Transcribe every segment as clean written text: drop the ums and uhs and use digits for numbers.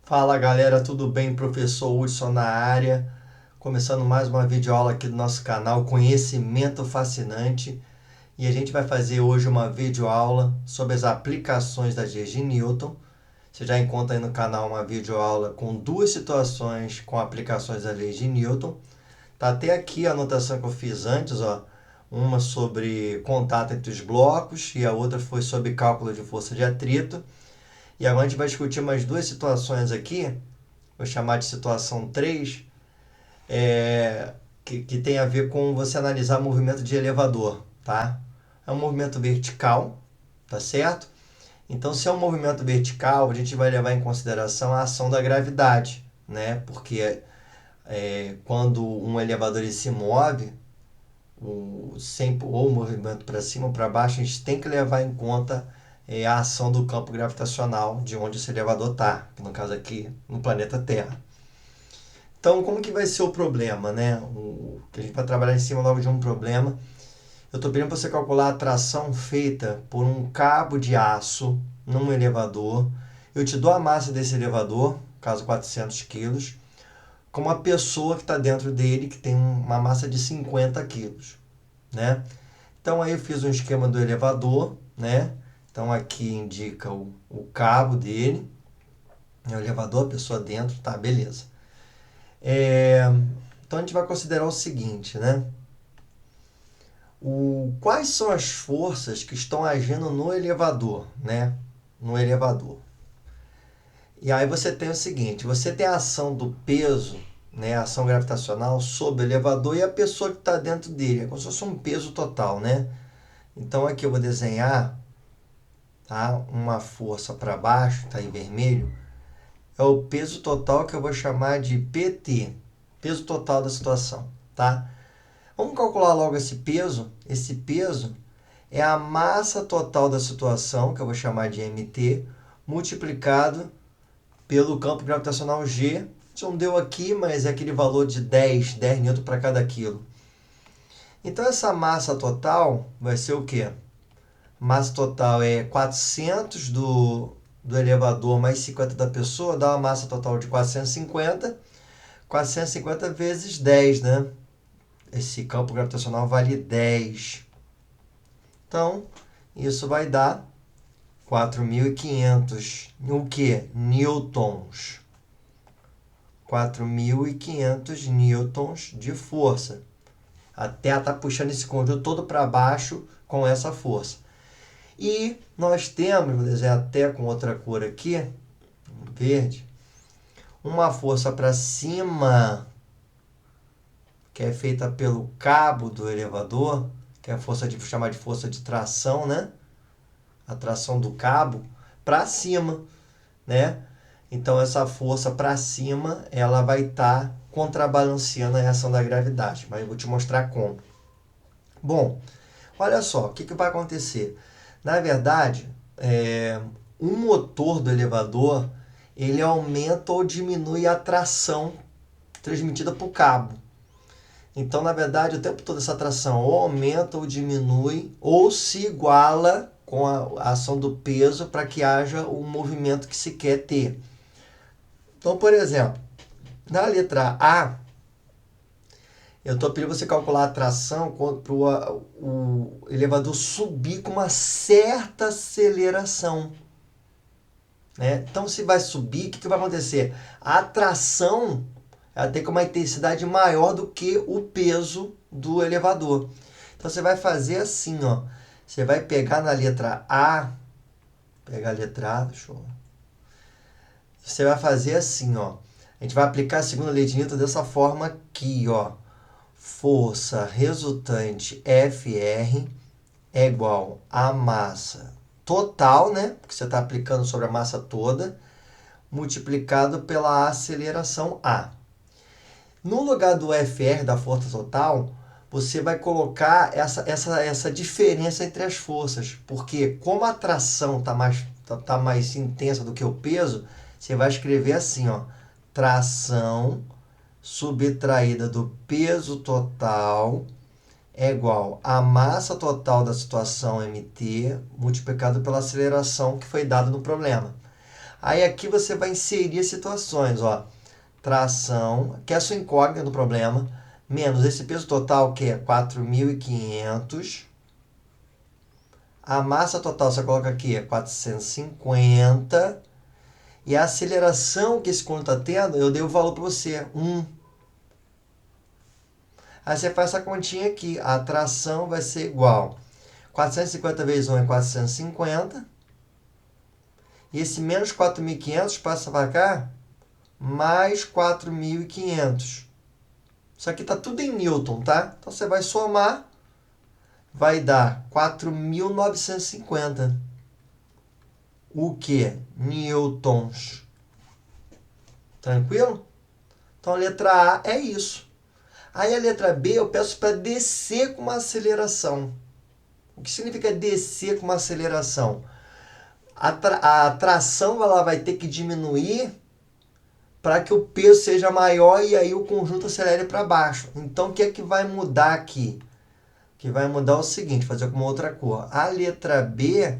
Fala galera, tudo bem? Professor Hudson na área, começando mais uma videoaula aqui do nosso canal Conhecimento Fascinante, e a gente vai fazer hoje uma videoaula sobre as aplicações das leis de Newton. Você já encontra aí no canal uma videoaula com duas situações com aplicações das leis de Newton. Tá até aqui a anotação que eu fiz antes, ó. Uma sobre contato entre os blocos e a outra foi sobre cálculo de força de atrito. E agora a gente vai discutir mais duas situações aqui, vou chamar de situação 3, que tem a ver com você analisar movimento de elevador, tá? É um movimento vertical, tá certo? Então, se é um movimento vertical, a gente vai levar em consideração a ação da gravidade, né? Porque quando um elevador ele se move, sempre, ou o movimento para cima ou para baixo, a gente tem que levar em conta a ação do campo gravitacional de onde esse elevador está, que no caso aqui no planeta Terra. Então, como que vai ser o problema, né? Que a gente vai trabalhar em cima logo de um problema. Eu estou pedindo para você calcular a tração feita por um cabo de aço num elevador. Eu te dou a massa desse elevador, no caso 400 quilos, com uma pessoa que está dentro dele que tem uma massa de 50 quilos, né? Então aí eu fiz um esquema do elevador, né? Então aqui indica o cabo dele, o elevador, a pessoa dentro, tá, beleza. Então a gente vai considerar o seguinte, né? Quais são as forças que estão agindo no elevador, né? No elevador. E aí você tem o seguinte, você tem a ação do peso, né? A ação gravitacional sobre o elevador e a pessoa que está dentro dele. É como se fosse um peso total, né? Então aqui eu vou desenhar, tá? Uma força para baixo, tá em vermelho, é o peso total que eu vou chamar de PT, peso total da situação, tá? Vamos calcular logo esse peso. Esse peso é a massa total da situação, que eu vou chamar de MT, multiplicado pelo campo gravitacional G. Isso não deu aqui, mas é aquele valor de 10 newton para cada quilo. Então essa massa total vai ser o quê? Massa total é 400 do elevador mais 50 da pessoa, dá uma massa total de 450. 450 vezes 10, né? Esse campo gravitacional vale 10. Então, isso vai dar 4.500. O que? Newtons. 4.500 newtons de força. A Terra está puxando esse conjunto todo para baixo com essa força. E nós temos, vou desenhar até com outra cor aqui, verde, uma força para cima, que é feita pelo cabo do elevador, que é a força de chamar de força de tração, né? A tração do cabo para cima, né? Então essa força para cima, ela vai estar contrabalanceando a reação da gravidade, mas eu vou te mostrar como. Bom, olha só, o que vai acontecer? Na verdade, um motor do elevador, ele aumenta ou diminui a tração transmitida para o cabo. Então, na verdade, o tempo todo essa tração ou aumenta ou diminui ou se iguala com a ação do peso para que haja o movimento que se quer ter. Então, por exemplo, na letra A, eu estou pedindo você calcular a tração para o elevador subir com uma certa aceleração. Né? Então, se vai subir, o que vai acontecer? A tração ela tem uma intensidade maior do que o peso do elevador. Então, você vai fazer assim, ó. Você vai pegar na letra A, pegar a letra A, deixa eu... Você vai fazer assim, ó. A gente vai aplicar a segunda lei de Newton dessa forma aqui, ó. Força resultante Fr é igual a massa total, né? Porque você está aplicando sobre a massa toda, multiplicado pela aceleração A. No lugar do Fr, da força total, você vai colocar essa diferença entre as forças. Porque como a tração tá mais intensa do que o peso, você vai escrever assim, ó. Tração subtraída do peso total é igual a massa total da situação mt multiplicado pela aceleração que foi dada no problema. Aí aqui você vai inserir as situações, ó. Tração, que é a sua incógnita do problema, menos esse peso total, que é 4.500. A massa total, você coloca aqui, é 450. E a aceleração que esse conjunto está tendo, eu dei o valor para você, 1. Aí você faz essa continha aqui. A tração vai ser igual. 450 vezes 1 é 450. E esse menos 4.500 passa para cá, mais 4.500. Isso aqui está tudo em Newton, tá? Então você vai somar, vai dar 4.950. O que? Newtons. Tranquilo? Então a letra A é isso. Aí a letra B eu peço para descer com uma aceleração. O que significa descer com uma aceleração? A tração ela vai ter que diminuir para que o peso seja maior e aí o conjunto acelere para baixo. Então o que é que vai mudar aqui? O que vai mudar é o seguinte, fazer com uma outra cor. A letra B,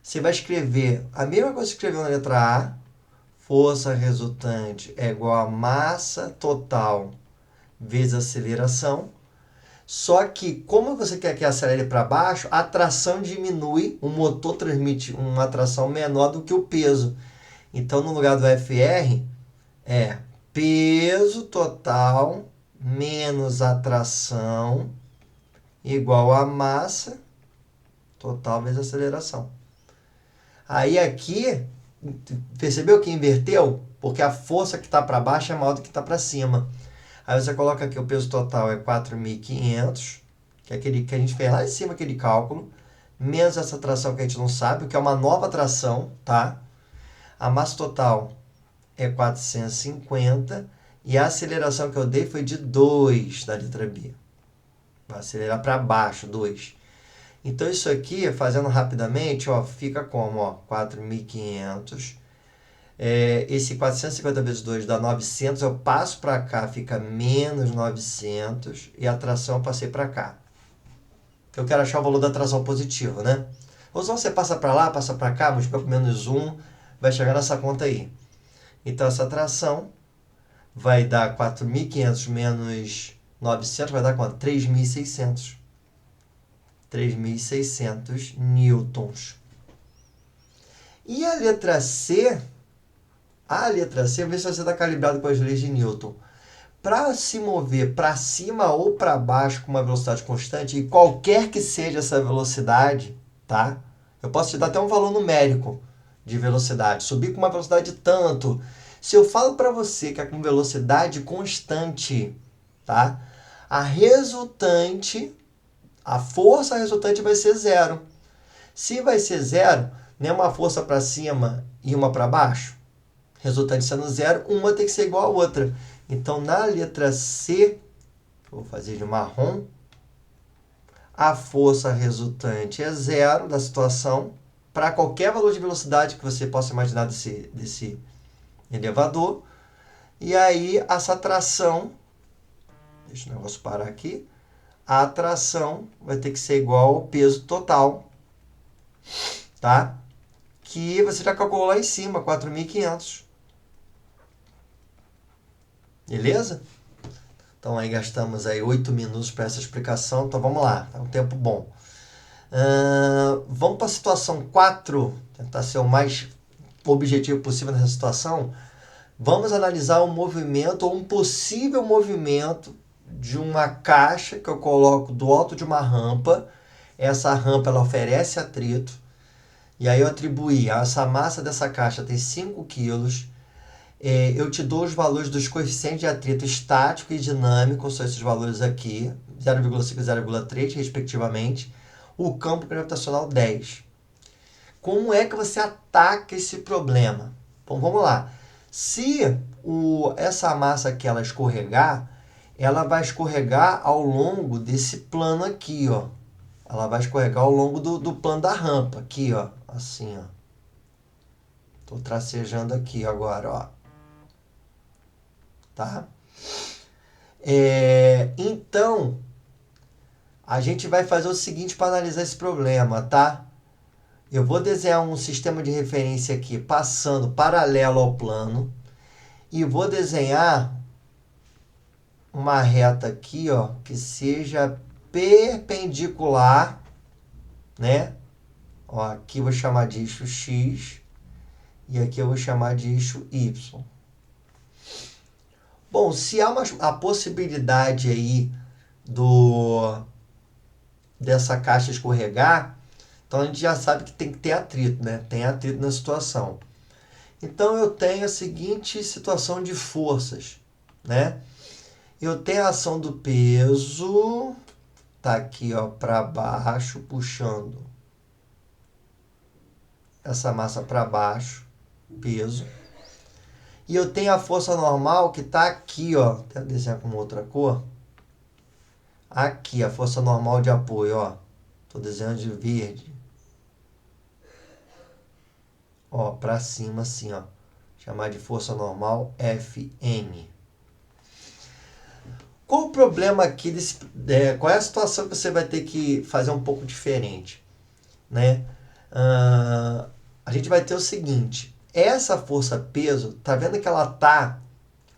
você vai escrever a mesma coisa que escreveu na letra A. Força resultante é igual a massa total vezes aceleração. Só que, como você quer que acelere para baixo, a tração diminui, o motor transmite uma tração menor do que o peso. Então, no lugar do FR, é peso total menos a tração igual a massa total vezes aceleração. Aí aqui, percebeu que inverteu? Porque a força que está para baixo é maior do que está para cima. Aí você coloca aqui o peso total é 4.500, que é aquele que a gente fez lá em cima, aquele cálculo, menos essa tração que a gente não sabe, o que é uma nova tração, tá? A massa total é 450 e a aceleração que eu dei foi de 2 da letra B. Vai acelerar para baixo, 2. Então isso aqui, fazendo rapidamente, ó, fica como? Ó, 4.500. Esse 450 vezes 2 dá 900, eu passo para cá, fica menos 900, e a tração eu passei para cá. Eu quero achar o valor da tração positiva, né? Ou só você passa para lá, passa para cá, multiplica por menos 1, vai chegar nessa conta aí. Então essa tração vai dar 4.500 menos 900, vai dar quanto? 3.600. 3.600 newtons. E a letra C... vê se você está calibrado com as leis de Newton. Para se mover para cima ou para baixo com uma velocidade constante, e qualquer que seja essa velocidade, tá? Eu posso te dar até um valor numérico de velocidade. Subir com uma velocidade tanto. Se eu falo para você que é com velocidade constante, tá? A força resultante vai ser 0. Se vai ser 0, né, uma força para cima e uma para baixo, resultante sendo 0, uma tem que ser igual a outra. Então, na letra C, vou fazer de marrom, a força resultante é 0 da situação, para qualquer valor de velocidade que você possa imaginar desse elevador. E aí, essa tração, deixa o negócio parar aqui, a tração vai ter que ser igual ao peso total, tá? Que você já calculou lá em cima, 4.500. Beleza? Então aí gastamos aí 8 minutos para essa explicação. Então vamos lá, é um tempo bom. Vamos para a situação 4, tentar ser o mais objetivo possível nessa situação. Vamos analisar um movimento ou um possível movimento de uma caixa que eu coloco do alto de uma rampa. Essa rampa ela oferece atrito. E aí eu atribuí essa massa dessa caixa tem 5 quilos. Eu te dou os valores dos coeficientes de atrito estático e dinâmico, são esses valores aqui, 0,5 e 0,3, respectivamente. O campo gravitacional 10. Como é que você ataca esse problema? Bom, vamos lá. Se essa massa aqui ela escorregar, ela vai escorregar ao longo desse plano aqui, ó. Ela vai escorregar ao longo do plano da rampa, aqui, ó. Assim, ó. Estou tracejando aqui agora, ó. Tá? Então, a gente vai fazer o seguinte para analisar esse problema, tá? Eu vou desenhar um sistema de referência aqui passando paralelo ao plano e vou desenhar uma reta aqui, ó, que seja perpendicular, né? Ó, aqui eu vou chamar de eixo X e aqui eu vou chamar de eixo Y. Bom, se há a possibilidade aí dessa caixa escorregar, então a gente já sabe que tem que ter atrito, né? Tem atrito na situação. Então eu tenho a seguinte situação de forças, né? Eu tenho a ação do peso, tá aqui, ó, para baixo, puxando essa massa para baixo, peso. E eu tenho a força normal que tá aqui, ó, até desenhar com outra cor. Aqui, a força normal de apoio, ó. Tô desenhando de verde. Ó, para cima assim, ó. Chamar de força normal Fn. Qual o problema aqui qual é a situação que você vai ter que fazer um pouco diferente, né? A gente vai ter o seguinte, essa força peso, tá vendo que ela tá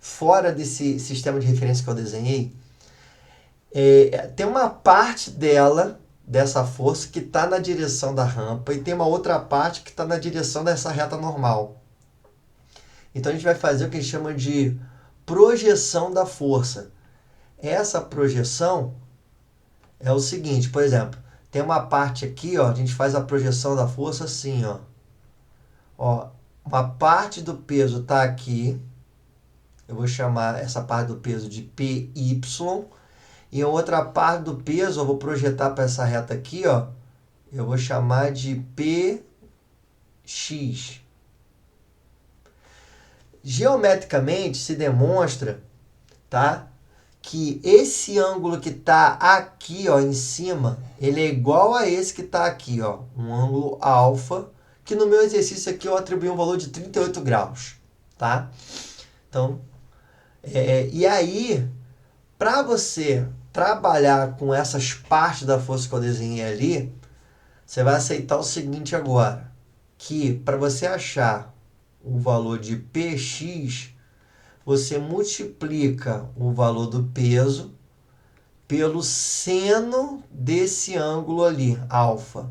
fora desse sistema de referência que eu desenhei? Tem uma parte dessa força que está na direção da rampa e tem uma outra parte que está na direção dessa reta normal. Então a gente vai fazer o que a gente chama de projeção da força. Essa projeção é o seguinte, por exemplo, tem uma parte aqui, ó, a gente faz a projeção da força assim, ó. Ó, uma parte do peso está aqui, eu vou chamar essa parte do peso de PY, e a outra parte do peso eu vou projetar para essa reta aqui, ó, eu vou chamar de PX. Geometricamente se demonstra, tá, que esse ângulo que está aqui, ó, em cima, ele é igual a esse que está aqui, ó, um ângulo alfa, que no meu exercício aqui eu atribuí um valor de 38 graus, tá? Então, e aí, para você trabalhar com essas partes da força que eu desenhei ali, você vai aceitar o seguinte agora, que para você achar o valor de Px, você multiplica o valor do peso pelo seno desse ângulo ali, alfa,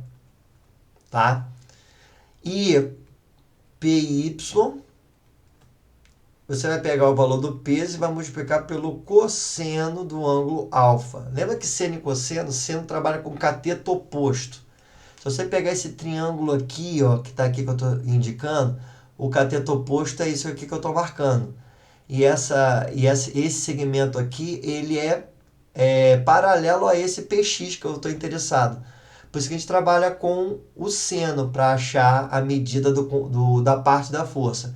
tá? E Py, você vai pegar o valor do peso e vai multiplicar pelo cosseno do ângulo alfa. Lembra que seno e seno trabalha com cateto oposto. Se você pegar esse triângulo aqui, ó, que está aqui que eu estou indicando, o cateto oposto é isso aqui que eu estou marcando. E esse segmento aqui, ele é paralelo a esse PX que eu estou interessado. Por isso que a gente trabalha com o seno para achar a medida da parte da força.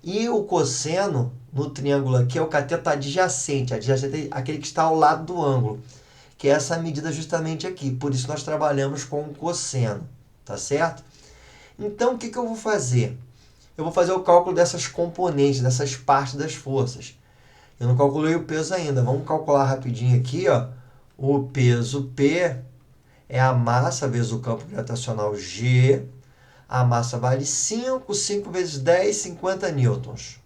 E o cosseno, no triângulo aqui, é o cateto adjacente. Adjacente é aquele que está ao lado do ângulo, que é essa medida justamente aqui. Por isso nós trabalhamos com o cosseno, tá certo? Então, o que eu vou fazer? Eu vou fazer o cálculo dessas componentes, dessas partes das forças. Eu não calculei o peso ainda. Vamos calcular rapidinho aqui, ó. O peso P é a massa vezes o campo gravitacional G. A massa vale 5 vezes 10, 50 newtons.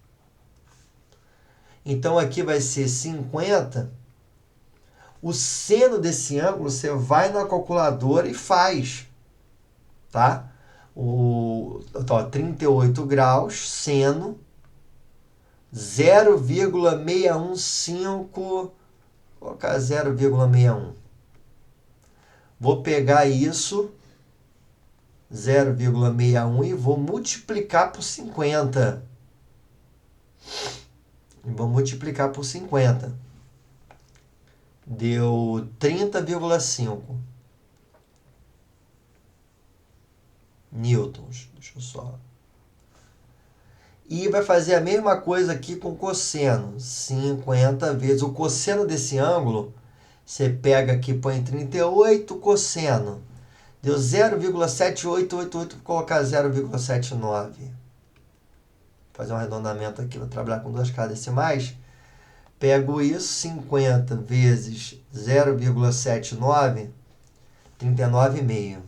Então, aqui vai ser 50. O seno desse ângulo, você vai na calculadora e faz. Tá? 38 graus, seno, 0,615, vou colocar 0,61. Vou pegar isso, 0,61, e vou multiplicar por 50. Deu 30,5 newtons. Deixa eu só... E vai fazer a mesma coisa aqui com cosseno. 50 vezes o cosseno desse ângulo. Você pega aqui, põe 38, cosseno. Deu 0,7888, vou colocar 0,79. Vou fazer um arredondamento aqui, vou trabalhar com duas casas decimais. Pego isso, 50 vezes 0,79, 39,5.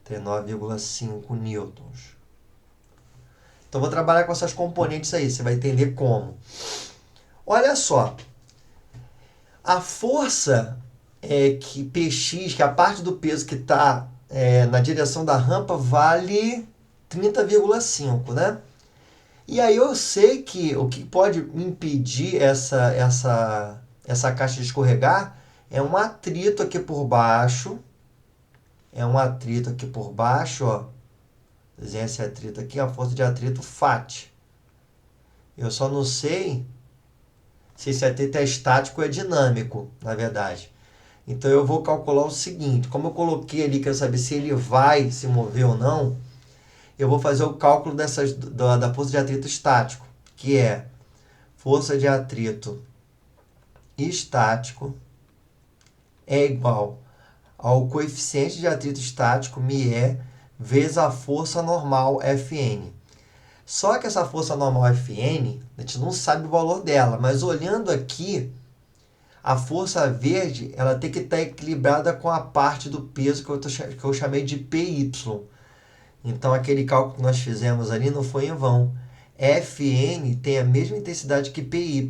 39,5 newtons. Então, vou trabalhar com essas componentes aí, você vai entender como. Olha só, a força que Px, que é a parte do peso que está na direção da rampa, vale 30,5, né? E aí eu sei que o que pode impedir essa caixa de escorregar é um atrito aqui por baixo. Ó. Desenha esse atrito aqui, a força de atrito FAT. Eu só não sei se esse atrito é estático ou é dinâmico, na verdade. Então eu vou calcular o seguinte, como eu coloquei ali, quero saber se ele vai se mover ou não, eu vou fazer o cálculo da força de atrito estático, que é força de atrito estático é igual ao coeficiente de atrito estático, μe, vezes a força normal, Fn. Só que essa força normal Fn, a gente não sabe o valor dela, mas olhando aqui, a força verde ela tem que estar equilibrada com a parte do peso que eu chamei de Py. Então, aquele cálculo que nós fizemos ali não foi em vão. Fn tem a mesma intensidade que Py.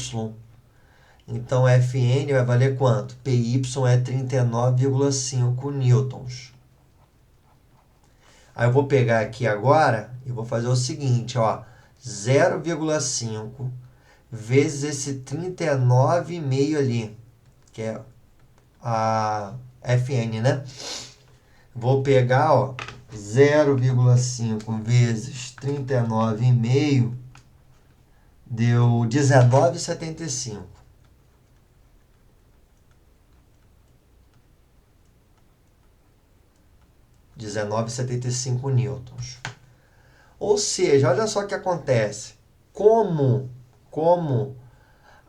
Então, Fn vai valer quanto? Py é 39,5 newtons. Aí eu vou pegar aqui agora e vou fazer o seguinte, ó, 0,5 vezes esse 39,5 ali, que é a Fn, né? Vou pegar, ó, 0,5 vezes 39,5 deu 19,75. 19,75 newtons. Ou seja, olha só o que acontece. Como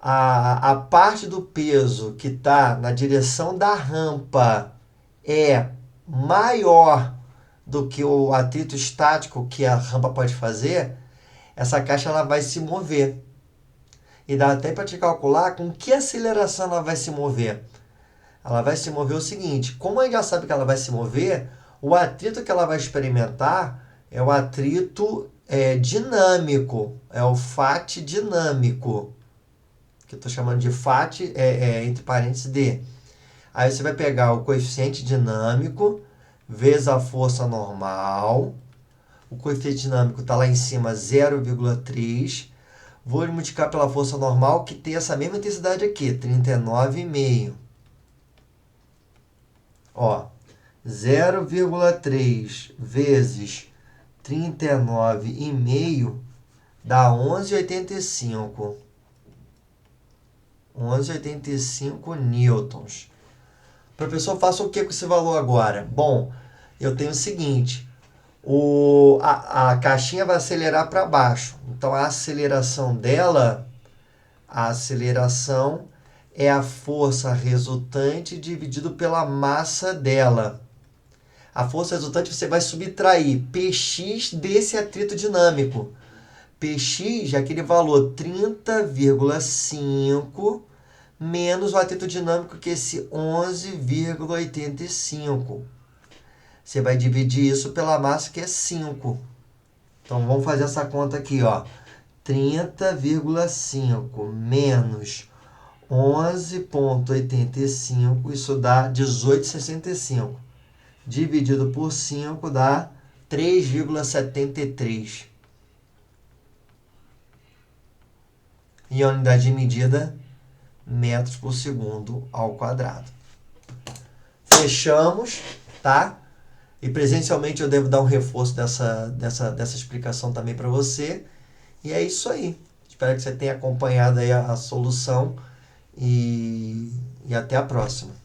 a parte do peso que está na direção da rampa é maior do que o atrito estático que a rampa pode fazer, essa caixa ela vai se mover. E dá até para te calcular com que aceleração ela vai se mover. Ela vai se mover o seguinte, como a gente já sabe que ela vai se mover, o atrito que ela vai experimentar é o atrito dinâmico, é o FAT dinâmico, que eu estou chamando de FAT, entre parênteses D. Aí você vai pegar o coeficiente dinâmico vezes a força normal, o coeficiente dinâmico está lá em cima, 0,3, vou multiplicar pela força normal, que tem essa mesma intensidade aqui, 39,5. Ó, 0,3 vezes 39,5 dá 11,85. 11,85 newtons. Professor, faça o que com esse valor agora? Bom, eu tenho o seguinte, a caixinha vai acelerar para baixo. Então, a aceleração dela, é a força resultante dividido pela massa dela. A força resultante você vai subtrair Px desse atrito dinâmico. Px é aquele valor 30,5 menos o atrito dinâmico, que é esse 11,85. Você vai dividir isso pela massa, que é 5. Então, vamos fazer essa conta aqui, ó. 30,5 menos 11,85, isso dá 18,65. Dividido por 5 dá 3,73. E a unidade de medida, metros por segundo ao quadrado. Fechamos, tá? E presencialmente eu devo dar um reforço dessa explicação também para você. E é isso aí. Espero que você tenha acompanhado aí a solução e até a próxima.